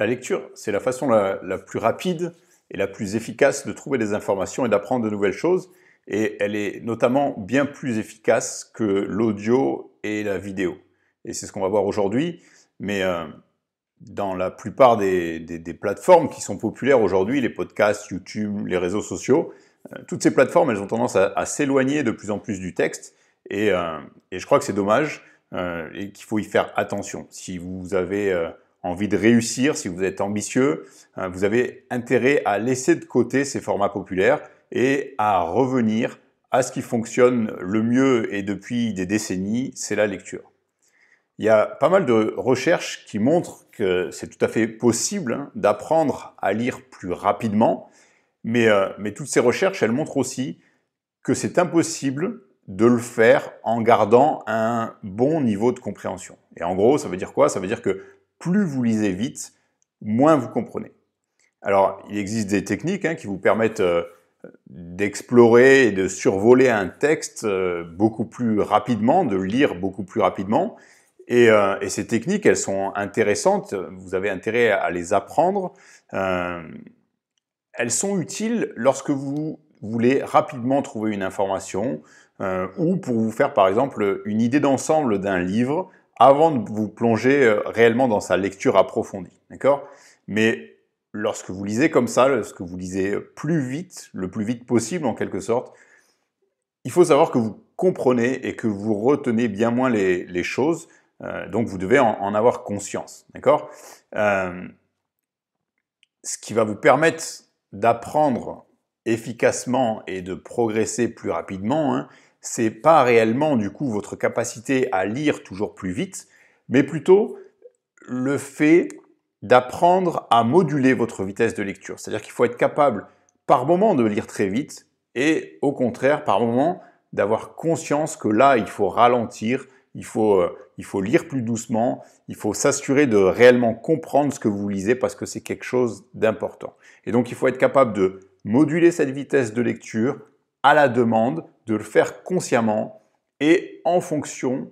La lecture, c'est la façon la plus rapide et la plus efficace de trouver des informations et d'apprendre de nouvelles choses. Et elle est notamment bien plus efficace que l'audio et la vidéo. Et c'est ce qu'on va voir aujourd'hui. Mais dans la plupart des plateformes qui sont populaires aujourd'hui, les podcasts, YouTube, les réseaux sociaux, toutes ces plateformes, elles ont tendance à s'éloigner de plus en plus du texte. Et je crois que c'est dommage et qu'il faut y faire attention. Si vous avez envie de réussir, si vous êtes ambitieux, vous avez intérêt à laisser de côté ces formats populaires et à revenir à ce qui fonctionne le mieux et depuis des décennies, c'est la lecture. Il y a pas mal de recherches qui montrent que c'est tout à fait possible d'apprendre à lire plus rapidement, mais toutes ces recherches, elles montrent aussi que c'est impossible de le faire en gardant un bon niveau de compréhension. Et en gros, ça veut dire quoi? Ça veut dire que plus vous lisez vite, moins vous comprenez. Alors, il existe des techniques qui vous permettent d'explorer et de survoler un texte beaucoup plus rapidement, de lire beaucoup plus rapidement. Et ces techniques, elles sont intéressantes, vous avez intérêt à les apprendre. Elles sont utiles lorsque vous voulez rapidement trouver une information ou pour vous faire par exemple une idée d'ensemble d'un livre avant de vous plonger réellement dans sa lecture approfondie. D'accord? Mais lorsque vous lisez comme ça, lorsque vous lisez plus vite, le plus vite possible en quelque sorte, il faut savoir que vous comprenez et que vous retenez bien moins les choses, donc vous devez en avoir conscience. D'accord? Ce qui va vous permettre d'apprendre efficacement et de progresser plus rapidement, c'est pas réellement du coup votre capacité à lire toujours plus vite, mais plutôt le fait d'apprendre à moduler votre vitesse de lecture. C'est-à-dire qu'il faut être capable par moment de lire très vite et au contraire par moment d'avoir conscience que là il faut ralentir, il faut lire plus doucement, il faut s'assurer de réellement comprendre ce que vous lisez parce que c'est quelque chose d'important. Et donc il faut être capable de moduler cette vitesse de lecture à la demande, de le faire consciemment et en fonction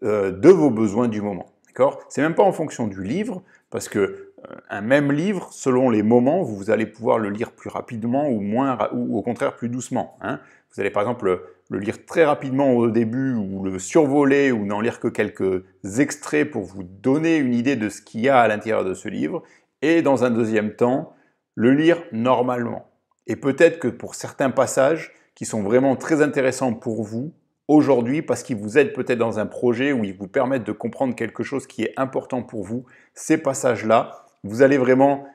de vos besoins du moment. D'accord? C'est même pas en fonction du livre, parce que un même livre, selon les moments, vous allez pouvoir le lire plus rapidement ou moins, ou au contraire plus doucement. Vous allez par exemple le lire très rapidement au début, ou le survoler, ou n'en lire que quelques extraits pour vous donner une idée de ce qu'il y a à l'intérieur de ce livre, et dans un deuxième temps, le lire normalement. Et peut-être que pour certains passages qui sont vraiment très intéressants pour vous, aujourd'hui, parce qu'ils vous aident peut-être dans un projet où ils vous permettent de comprendre quelque chose qui est important pour vous, ces passages-là, vous allez vraiment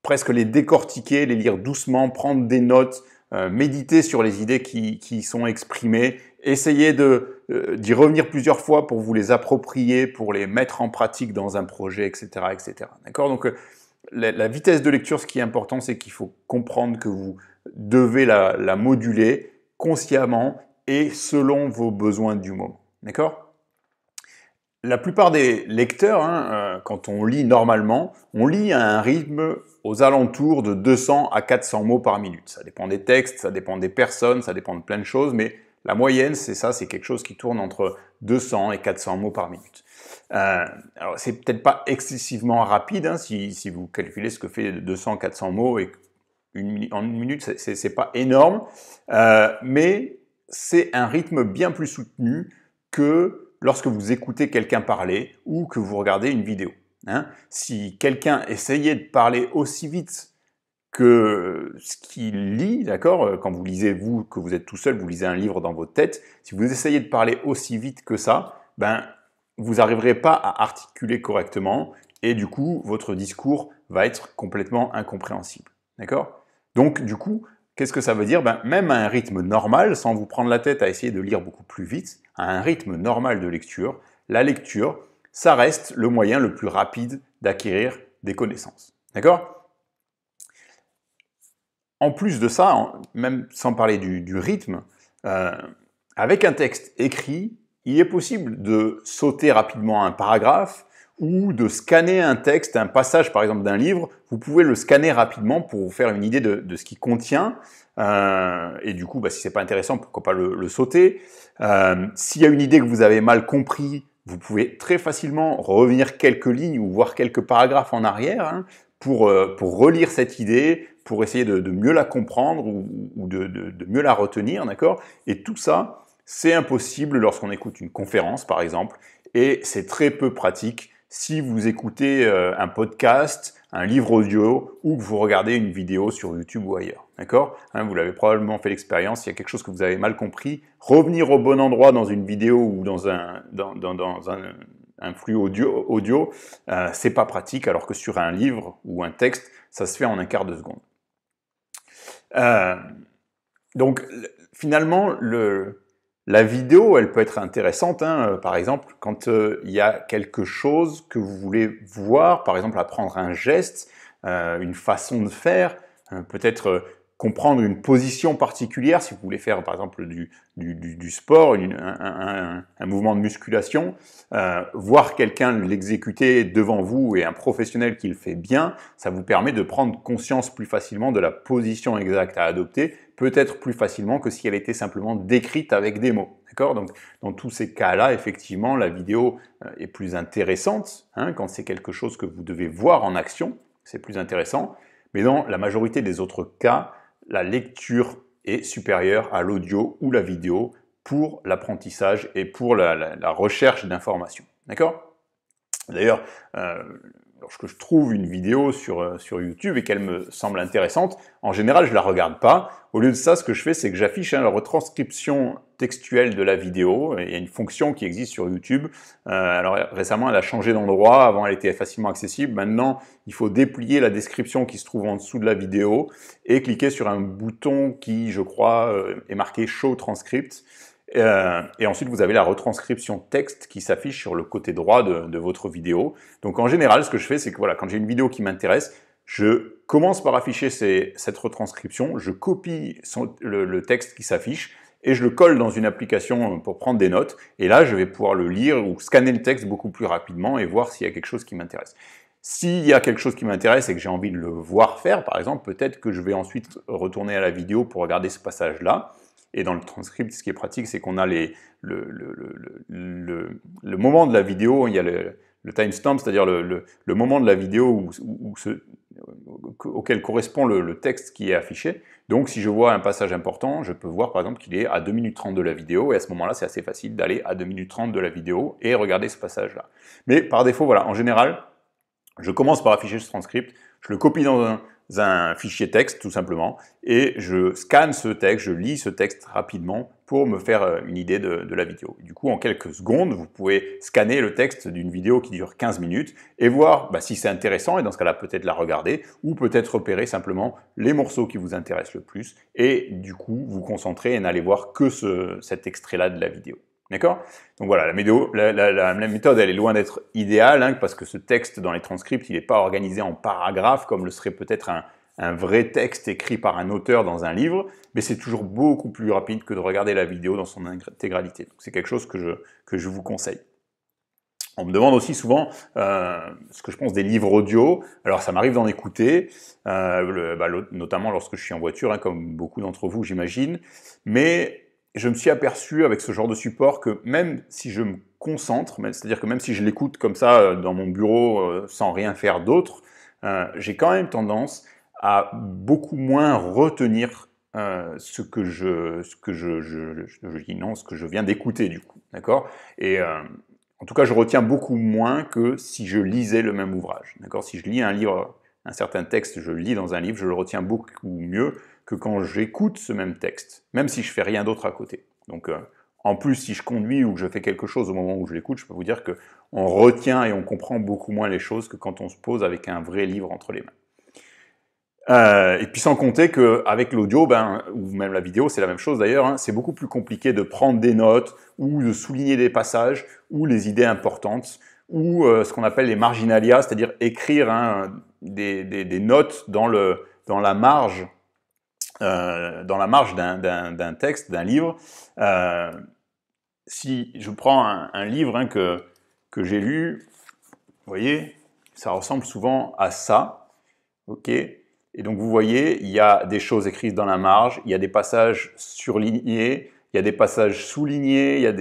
presque les décortiquer, les lire doucement, prendre des notes, méditer sur les idées qui sont exprimées, essayer d'y revenir plusieurs fois pour vous les approprier, pour les mettre en pratique dans un projet, etc. etc. D'accord? Donc, la vitesse de lecture, ce qui est important, c'est qu'il faut comprendre que vous devez la moduler consciemment et selon vos besoins du moment. D'accord? La plupart des lecteurs, quand on lit normalement, on lit à un rythme aux alentours de 200 à 400 mots par minute. Ça dépend des textes, ça dépend des personnes, ça dépend de plein de choses, mais la moyenne, c'est ça, c'est quelque chose qui tourne entre 200 et 400 mots par minute. Alors, c'est peut-être pas excessivement rapide, si vous calculez ce que fait 200, 400 mots et en une minute, c'est pas énorme, mais c'est un rythme bien plus soutenu que lorsque vous écoutez quelqu'un parler ou que vous regardez une vidéo. Si quelqu'un essayait de parler aussi vite que ce qu'il lit, d'accord, quand vous lisez, vous, que vous êtes tout seul, vous lisez un livre dans votre tête, si vous essayez de parler aussi vite que ça, vous n'arriverez pas à articuler correctement et du coup, votre discours va être complètement incompréhensible. D'accord? Donc, du coup, qu'est-ce que ça veut dire? Même à un rythme normal, sans vous prendre la tête à essayer de lire beaucoup plus vite, à un rythme normal de lecture, la lecture, ça reste le moyen le plus rapide d'acquérir des connaissances. D'accord? En plus de ça, même sans parler du rythme, avec un texte écrit, il est possible de sauter rapidement un paragraphe ou de scanner un texte, un passage par exemple d'un livre. Vous pouvez le scanner rapidement pour vous faire une idée de ce qu'il contient. Et du coup, si c'est pas intéressant, pourquoi pas le sauter. S'il y a une idée que vous avez mal compris, vous pouvez très facilement revenir quelques lignes ou voir quelques paragraphes en arrière hein, pour relire cette idée, pour essayer de mieux la comprendre ou de mieux la retenir, d'accord? Et tout ça, c'est impossible lorsqu'on écoute une conférence, par exemple, et c'est très peu pratique si vous écoutez un podcast, un livre audio ou que vous regardez une vidéo sur YouTube ou ailleurs. D'accord hein, vous l'avez probablement fait l'expérience, il y a quelque chose que vous avez mal compris. Revenir au bon endroit dans une vidéo ou dans un flux audio c'est pas pratique, alors que sur un livre ou un texte, ça se fait en un quart de seconde. Donc, finalement, la vidéo, elle peut être intéressante, hein, par exemple, quand il y a quelque chose que vous voulez voir, par exemple, apprendre un geste, une façon de faire, peut-être comprendre une position particulière, si vous voulez faire, par exemple, du sport, un mouvement de musculation, voir quelqu'un l'exécuter devant vous et un professionnel qui le fait bien, ça vous permet de prendre conscience plus facilement de la position exacte à adopter, peut-être plus facilement que si elle était simplement décrite avec des mots. D'accord? Donc, dans tous ces cas-là, effectivement, la vidéo est plus intéressante, hein, quand c'est quelque chose que vous devez voir en action, c'est plus intéressant. Mais dans la majorité des autres cas, la lecture est supérieure à l'audio ou la vidéo pour l'apprentissage et pour la recherche d'informations. D'accord? D'ailleurs, lorsque je trouve une vidéo sur YouTube et qu'elle me semble intéressante, en général, je la regarde pas. Au lieu de ça, ce que je fais, c'est que j'affiche la retranscription textuelle de la vidéo. Il y a une fonction qui existe sur YouTube. Alors récemment, elle a changé d'endroit. Avant, elle était facilement accessible. Maintenant, il faut déplier la description qui se trouve en dessous de la vidéo et cliquer sur un bouton qui, je crois, est marqué Show Transcript. Et ensuite, vous avez la retranscription texte qui s'affiche sur le côté droit de votre vidéo. Donc en général, ce que je fais, c'est que voilà, quand j'ai une vidéo qui m'intéresse, je commence par afficher cette retranscription, je copie le texte qui s'affiche et je le colle dans une application pour prendre des notes. Et là, je vais pouvoir le lire ou scanner le texte beaucoup plus rapidement et voir s'il y a quelque chose qui m'intéresse. S'il y a quelque chose qui m'intéresse et que j'ai envie de le voir faire, par exemple, peut-être que je vais ensuite retourner à la vidéo pour regarder ce passage-là. Et dans le transcript, ce qui est pratique, c'est qu'on a le moment de la vidéo, il y a le timestamp, c'est-à-dire le moment de la vidéo auquel correspond le texte qui est affiché. Donc, si je vois un passage important, je peux voir par exemple qu'il est à 2 minutes 30 de la vidéo, et à ce moment-là, c'est assez facile d'aller à 2 minutes 30 de la vidéo et regarder ce passage-là. Mais par défaut, voilà, en général, je commence par afficher ce transcript, je le copie dans un fichier texte tout simplement, et je scanne ce texte, je lis ce texte rapidement pour me faire une idée de la vidéo. Du coup, en quelques secondes, vous pouvez scanner le texte d'une vidéo qui dure 15 minutes et voir si c'est intéressant, et dans ce cas-là, peut-être la regarder, ou peut-être repérer simplement les morceaux qui vous intéressent le plus, et du coup, vous concentrer et n'allez voir que cet extrait-là de la vidéo. D'accord? Donc voilà, la méthode, elle est loin d'être idéale, hein, parce que ce texte dans les transcripts, il n'est pas organisé en paragraphes, comme le serait peut-être un vrai texte écrit par un auteur dans un livre, mais c'est toujours beaucoup plus rapide que de regarder la vidéo dans son intégralité. C'est quelque chose que je vous conseille. On me demande aussi souvent ce que je pense des livres audio. Alors ça m'arrive d'en écouter, notamment lorsque je suis en voiture, hein, comme beaucoup d'entre vous, j'imagine, mais je me suis aperçu avec ce genre de support que même si je me concentre, c'est-à-dire que même si je l'écoute comme ça dans mon bureau sans rien faire d'autre, j'ai quand même tendance à beaucoup moins retenir ce que je viens d'écouter du coup, d'accord? Et en tout cas, je retiens beaucoup moins que si je lisais le même ouvrage, d'accord? Si je lis un livre, un certain texte, je le lis dans un livre, je le retiens beaucoup mieux que quand j'écoute ce même texte, même si je fais rien d'autre à côté. Donc, en plus, si je conduis ou que je fais quelque chose au moment où je l'écoute, je peux vous dire qu'on retient et on comprend beaucoup moins les choses que quand on se pose avec un vrai livre entre les mains. Et puis sans compter qu'avec l'audio, ou même la vidéo, c'est la même chose d'ailleurs, hein, c'est beaucoup plus compliqué de prendre des notes ou de souligner des passages ou les idées importantes ou ce qu'on appelle les marginalia, c'est-à-dire écrire des notes dans la marge d'un texte, d'un livre. Si je prends un livre que j'ai lu, vous voyez, ça ressemble souvent à ça, ok? Et donc vous voyez, il y a des choses écrites dans la marge, il y a des passages surlignés, il y a des passages soulignés, il y a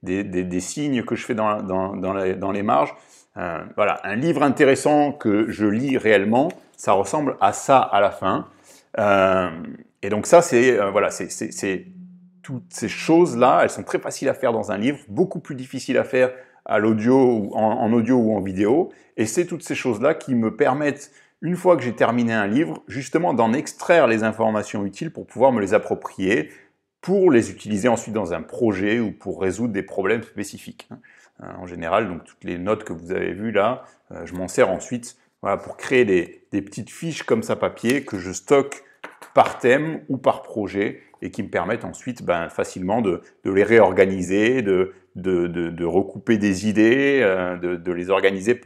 des signes que je fais dans les marges. Voilà, un livre intéressant que je lis réellement, ça ressemble à ça à la fin. Et donc ça, voilà, toutes ces choses-là, elles sont très faciles à faire dans un livre, beaucoup plus difficiles à faire à l'audio, en audio ou en vidéo. Et c'est toutes ces choses-là qui me permettent, une fois que j'ai terminé un livre, justement d'en extraire les informations utiles pour pouvoir me les approprier, pour les utiliser ensuite dans un projet ou pour résoudre des problèmes spécifiques. En général, donc toutes les notes que vous avez vues là, je m'en sers ensuite voilà, pour créer des petites fiches comme ça papier que je stocke par thème ou par projet et qui me permettent ensuite facilement de les réorganiser, de recouper des idées, de les organiser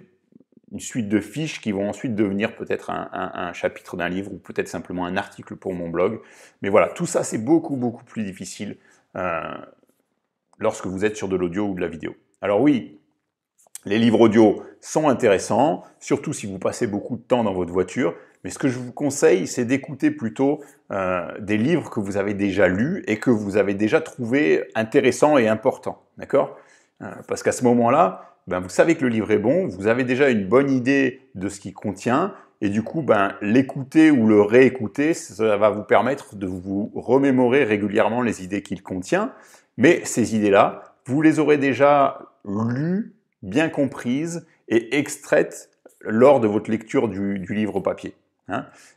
une suite de fiches qui vont ensuite devenir peut-être un chapitre d'un livre ou peut-être simplement un article pour mon blog. Mais voilà, tout ça c'est beaucoup plus difficile lorsque vous êtes sur de l'audio ou de la vidéo. Alors oui, les livres audio sont intéressants, surtout si vous passez beaucoup de temps dans votre voiture, mais ce que je vous conseille, c'est d'écouter plutôt des livres que vous avez déjà lus et que vous avez déjà trouvés intéressants et importants, d'accord ? Parce qu'à ce moment-là, vous savez que le livre est bon, vous avez déjà une bonne idée de ce qu'il contient, et du coup, l'écouter ou le réécouter, ça va vous permettre de vous remémorer régulièrement les idées qu'il contient, mais ces idées-là, vous les aurez déjà lues, bien comprises et extraites lors de votre lecture du livre papier.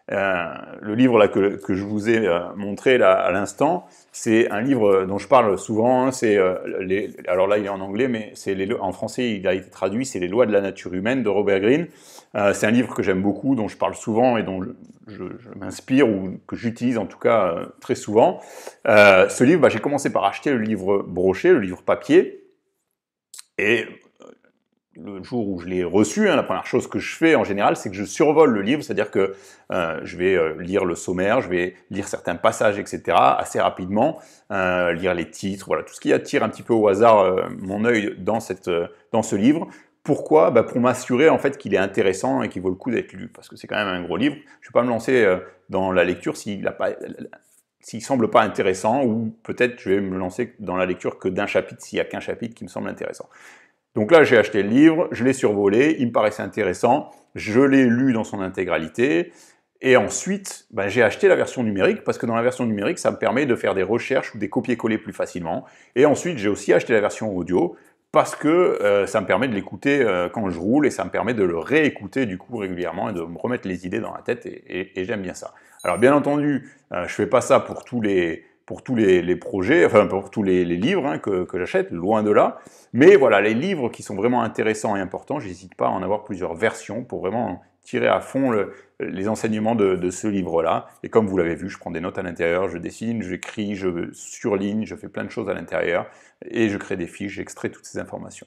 Le livre là, que je vous ai montré là, à l'instant, c'est un livre dont je parle souvent, alors là il est en anglais, mais en français il a été traduit, c'est Les lois de la nature humaine de Robert Greene. C'est un livre que j'aime beaucoup, dont je parle souvent et dont je m'inspire, ou que j'utilise en tout cas très souvent. Ce livre, j'ai commencé par acheter le livre broché, le livre papier, et le jour où je l'ai reçu, la première chose que je fais en général, c'est que je survole le livre, c'est-à-dire que je vais lire le sommaire, je vais lire certains passages, etc., assez rapidement, lire les titres, voilà, tout ce qui attire un petit peu au hasard mon œil dans ce livre. Pourquoi ? Pour m'assurer en fait qu'il est intéressant et qu'il vaut le coup d'être lu, parce que c'est quand même un gros livre. Je ne vais pas me lancer dans la lecture s'il semble pas intéressant, ou peut-être je vais me lancer dans la lecture que d'un chapitre s'il n'y a qu'un chapitre qui me semble intéressant. Donc là, j'ai acheté le livre, je l'ai survolé, il me paraissait intéressant, je l'ai lu dans son intégralité, et ensuite, j'ai acheté la version numérique, parce que dans la version numérique, ça me permet de faire des recherches ou des copier-coller plus facilement. Et ensuite, j'ai aussi acheté la version audio, parce que ça me permet de l'écouter quand je roule, et ça me permet de le réécouter du coup régulièrement, et de me remettre les idées dans la tête, et j'aime bien ça. Alors bien entendu, je fais pas ça pour tous les projets, enfin pour tous les livres que j'achète, loin de là. Mais voilà, les livres qui sont vraiment intéressants et importants, j'hésite pas à en avoir plusieurs versions pour vraiment tirer à fond les enseignements de ce livre-là. Et comme vous l'avez vu, je prends des notes à l'intérieur, je dessine, j'écris, je surligne, je fais plein de choses à l'intérieur, et je crée des fiches, j'extrais toutes ces informations.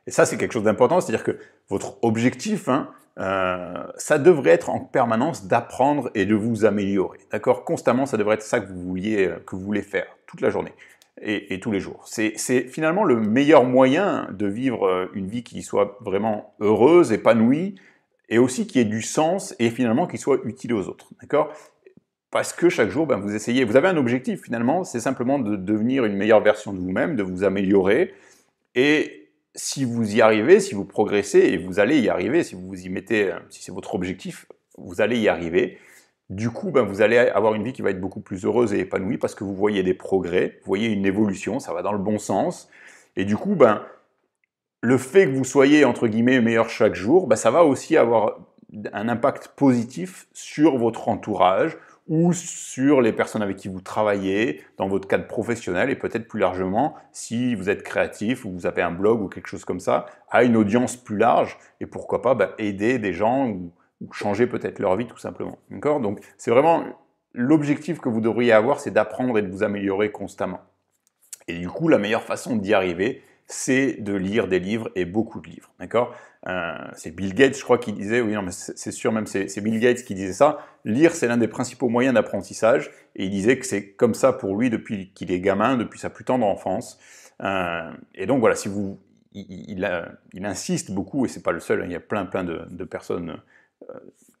Et ça, c'est quelque chose d'important, c'est-à-dire que votre objectif, ça devrait être en permanence d'apprendre et de vous améliorer. D'accord ? Constamment, ça devrait être ça que vous voulez faire toute la journée et tous les jours. C'est finalement le meilleur moyen de vivre une vie qui soit vraiment heureuse, épanouie, et aussi qui ait du sens et finalement qui soit utile aux autres. D'accord ? Parce que chaque jour, vous essayez, vous avez un objectif finalement, c'est simplement de devenir une meilleure version de vous-même, de vous améliorer, et si vous y arrivez, si vous progressez, et vous allez y arriver, si vous vous y mettez, si c'est votre objectif, vous allez y arriver. Du coup, vous allez avoir une vie qui va être beaucoup plus heureuse et épanouie parce que vous voyez des progrès, vous voyez une évolution, ça va dans le bon sens. Et du coup, le fait que vous soyez, entre guillemets, meilleur chaque jour, ça va aussi avoir un impact positif sur votre entourage, ou sur les personnes avec qui vous travaillez, dans votre cadre professionnel, et peut-être plus largement, si vous êtes créatif, ou vous avez un blog ou quelque chose comme ça, à une audience plus large, et pourquoi pas aider des gens, ou changer peut-être leur vie tout simplement. D'accord ? Donc c'est vraiment l'objectif que vous devriez avoir, c'est d'apprendre et de vous améliorer constamment. Et du coup, la meilleure façon d'y arriver, c'est de lire des livres, et beaucoup de livres, d'accord ? C'est Bill Gates, je crois, qui disait, oui, non, mais c'est sûr, même c'est Bill Gates qui disait ça, lire, c'est l'un des principaux moyens d'apprentissage, et il disait que c'est comme ça pour lui depuis qu'il est gamin, depuis sa plus tendre enfance. Et donc voilà, il insiste beaucoup, et c'est pas le seul, il y a plein de personnes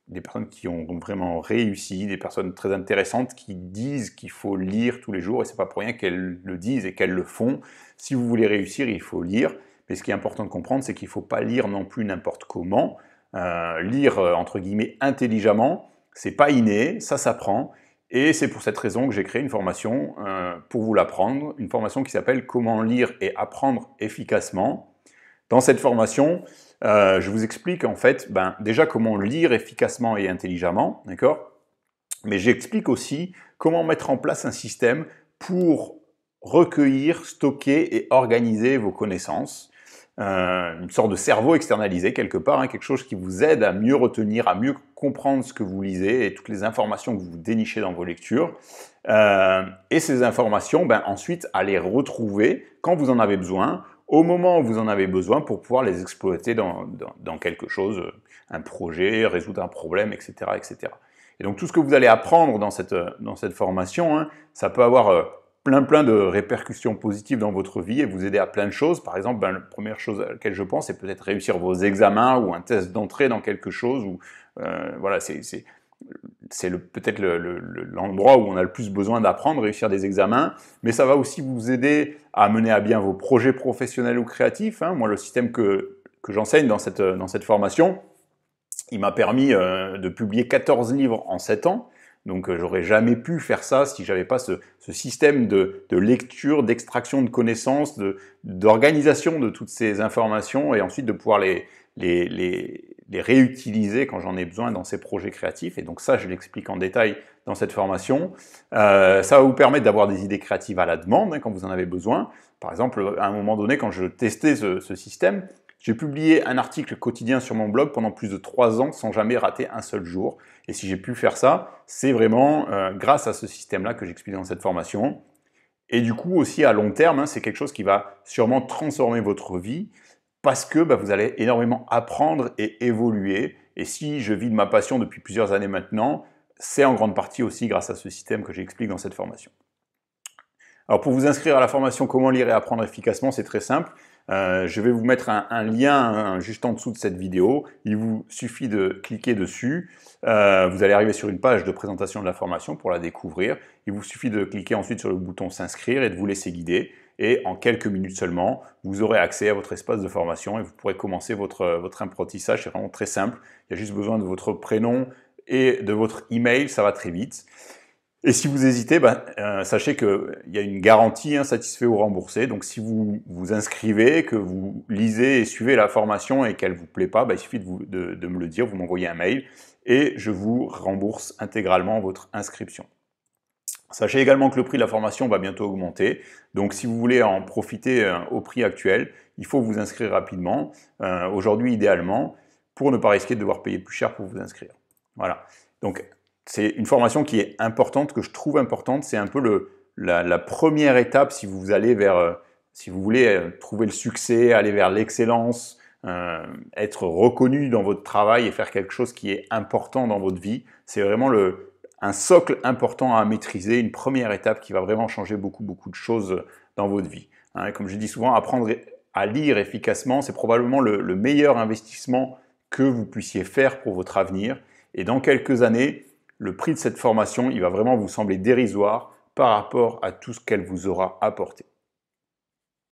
des personnes qui ont vraiment réussi, des personnes très intéressantes qui disent qu'il faut lire tous les jours, et c'est pas pour rien qu'elles le disent et qu'elles le font. Si vous voulez réussir, il faut lire, mais ce qui est important de comprendre, c'est qu'il ne faut pas lire non plus n'importe comment. Lire, entre guillemets, intelligemment, c'est pas inné, ça s'apprend, et c'est pour cette raison que j'ai créé une formation pour vous l'apprendre, une formation qui s'appelle « Comment lire et apprendre efficacement ». Dans cette formation, je vous explique en fait déjà comment lire efficacement et intelligemment, d'accord? Mais j'explique aussi comment mettre en place un système pour recueillir, stocker et organiser vos connaissances. Une sorte de cerveau externalisé quelque part, hein, quelque chose qui vous aide à mieux retenir, à mieux comprendre ce que vous lisez et toutes les informations que vous dénichez dans vos lectures. Et ces informations, ensuite, à les retrouver quand vous en avez besoin, au moment où vous en avez besoin pour pouvoir les exploiter dans quelque chose, un projet, résoudre un problème, etc., etc. Et donc tout ce que vous allez apprendre dans cette formation, hein, ça peut avoir plein de répercussions positives dans votre vie et vous aider à plein de choses. Par exemple, la première chose à laquelle je pense, c'est peut-être réussir vos examens ou un test d'entrée dans quelque chose. Ou voilà, c'est peut-être l'endroit où on a le plus besoin d'apprendre, réussir des examens, mais ça va aussi vous aider à mener à bien vos projets professionnels ou créatifs. Hein. Moi, le système que j'enseigne dans cette formation, il m'a permis de publier 14 livres en 7 ans. Donc, j'aurais jamais pu faire ça si j'avais pas ce système de lecture, d'extraction de connaissances, d'organisation de toutes ces informations et ensuite de pouvoir les réutiliser quand j'en ai besoin dans ces projets créatifs. Et donc ça, je l'explique en détail dans cette formation. Ça va vous permettre d'avoir des idées créatives à la demande, hein, quand vous en avez besoin. Par exemple, à un moment donné, quand je testais ce système, j'ai publié un article quotidien sur mon blog pendant plus de 3 ans sans jamais rater un seul jour. Et si j'ai pu faire ça, c'est vraiment grâce à ce système-là que j'explique dans cette formation. Et du coup, aussi à long terme, hein, c'est quelque chose qui va sûrement transformer votre vie parce que vous allez énormément apprendre et évoluer. Et si je vis de ma passion depuis plusieurs années maintenant, c'est en grande partie aussi grâce à ce système que j'explique dans cette formation. Alors pour vous inscrire à la formation « Comment lire et apprendre efficacement », c'est très simple. Je vais vous mettre un lien juste en dessous de cette vidéo. Il vous suffit de cliquer dessus. Vous allez arriver sur une page de présentation de la formation pour la découvrir. Il vous suffit de cliquer ensuite sur le bouton « S'inscrire » et de vous laisser guider. Et en quelques minutes seulement, vous aurez accès à votre espace de formation et vous pourrez commencer votre apprentissage. C'est vraiment très simple. Il y a juste besoin de votre prénom et de votre email. Ça va très vite. Et si vous hésitez, sachez qu'il y a une garantie satisfait ou remboursé. Donc si vous vous inscrivez, que vous lisez et suivez la formation et qu'elle ne vous plaît pas, il suffit de me le dire, vous m'envoyez un mail et je vous rembourse intégralement votre inscription. Sachez également que le prix de la formation va bientôt augmenter. Donc si vous voulez en profiter au prix actuel, il faut vous inscrire rapidement, aujourd'hui idéalement, pour ne pas risquer de devoir payer plus cher pour vous inscrire. Voilà. Donc c'est une formation qui est importante, que je trouve importante. C'est un peu la première étape si vous allez si vous voulez trouver le succès, aller vers l'excellence, être reconnu dans votre travail et faire quelque chose qui est important dans votre vie. C'est vraiment un socle important à maîtriser, une première étape qui va vraiment changer beaucoup de choses dans votre vie. Hein, comme je dis souvent, apprendre à lire efficacement, c'est probablement le meilleur investissement que vous puissiez faire pour votre avenir. Et dans quelques années, le prix de cette formation, il va vraiment vous sembler dérisoire par rapport à tout ce qu'elle vous aura apporté.